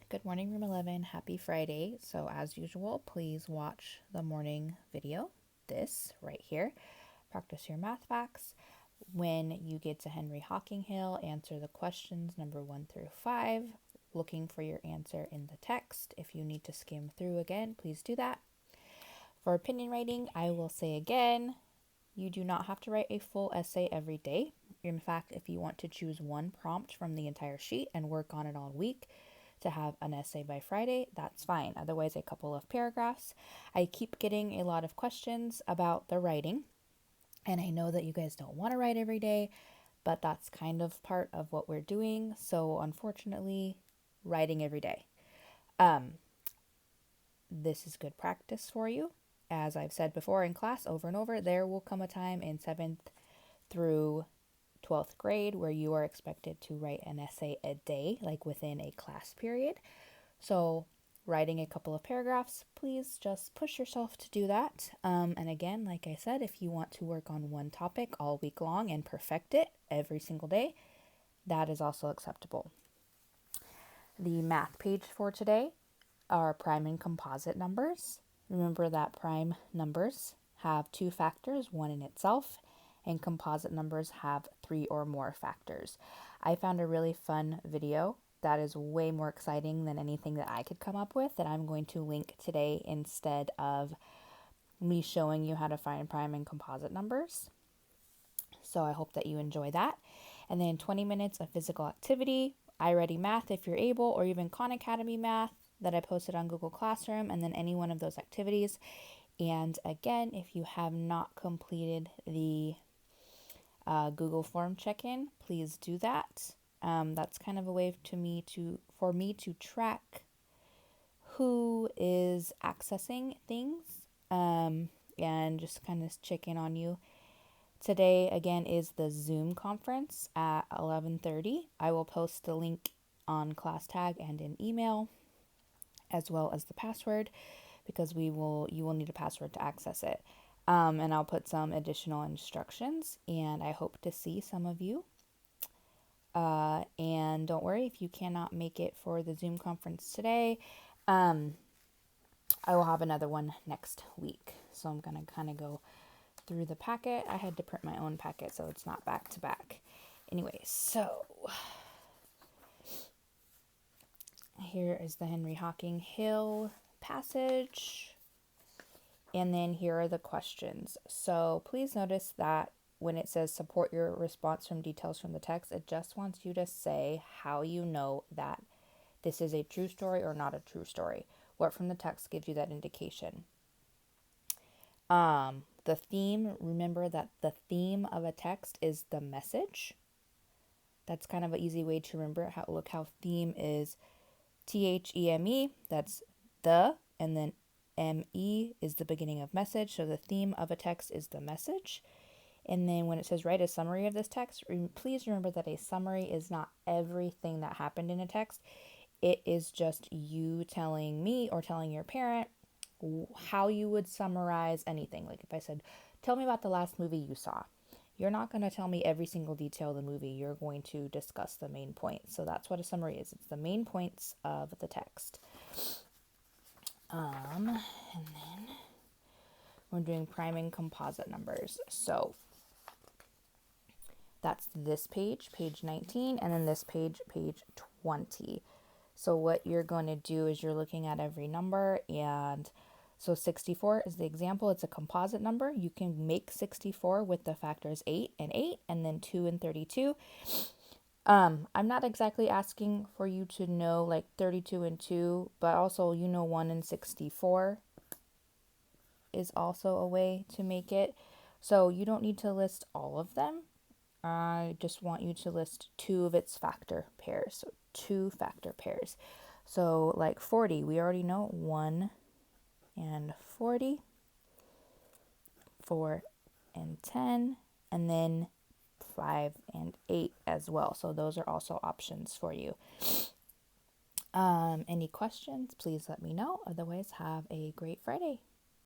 Good morning, Room 11. Happy Friday. So, as usual, please watch the morning video, this right here. Practice your math facts. When you get to Henry Hocking Hill, answer the questions number 1 through 5, looking for your answer in the text. If you need to skim through again, please do that. For opinion writing, I will say again, you do not have to write a full essay every day. In fact, if you want to choose one prompt from the entire sheet and work on it all week to have an essay by Friday, that's fine. Otherwise, a couple of paragraphs. I keep getting a lot of questions about the writing, and I know that you guys don't want to write every day, but that's kind of part of what we're doing. So, unfortunately, writing every day. This is good practice for you. As I've said before in class over and over, there will come a time in 7th through 12th grade where you are expected to write an essay a day, like within a class period. So, writing a couple of paragraphs, please just push yourself to do that. And again, like I said, if you want to work on one topic all week long and perfect it every single day, that is also acceptable. The math page for today are prime and composite numbers. Remember that prime numbers have 2 factors, one in itself, and composite numbers have 3 or more factors. I found a really fun video that is way more exciting than anything that I could come up with that I'm going to link today instead of me showing you how to find prime and composite numbers. So I hope that you enjoy that. And then 20 minutes of physical activity, iReady Math if you're able, or even Khan Academy Math that I posted on Google Classroom, and then any one of those activities. And again, if you have not completed the Google form check-in, please do that. That's kind of a way for me to track who is accessing things, and just kind of check in on you. Today, again, is the Zoom conference at 11:30. I will post the link on ClassTag and in email, as well as the password, because you will need a password to access it. And I'll put some additional instructions, and I hope to see some of you. And don't worry if you cannot make it for the Zoom conference today. I will have another one next week. So I'm going to kind of go through the packet. I had to print my own packet, so it's not back to back. Anyway, so here is the Henry Hocking Hill passage. And then here are the questions. So please notice that when it says support your response from details from the text, it just wants you to say how you know that this is a true story or not a true story. What from the text gives you that indication? The theme, remember that the theme of a text is the message. That's kind of an easy way to remember look how theme is THEME, that's the, and then ME is the beginning of message. So the theme of a text is the message. And then when it says write a summary of this text, please remember that a summary is not everything that happened in a text. It is just you telling me or telling your parent how you would summarize anything. Like if I said, tell me about the last movie you saw. You're not going to tell me every single detail of the movie. You're going to discuss the main points. So that's what a summary is. It's the main points of the text. And then we're doing prime and composite numbers. So that's this page, page 19, and then this page, page 20. So what you're going to do is you're looking at every number, and so 64 is the example. It's a composite number. You can make 64 with the factors 8 and 8, and then 2 and 32. I'm not exactly asking for you to know like 32 and 2, but also 1 and 64 is also a way to make it. So you don't need to list all of them. I just want you to list 2 of its factor pairs. So 2 factor pairs. So like 40, we already know 1 and 40, 4 and 10, and then 5 and 8 as well. So those are also options for you. Any questions, please let me know. Otherwise, have a great Friday.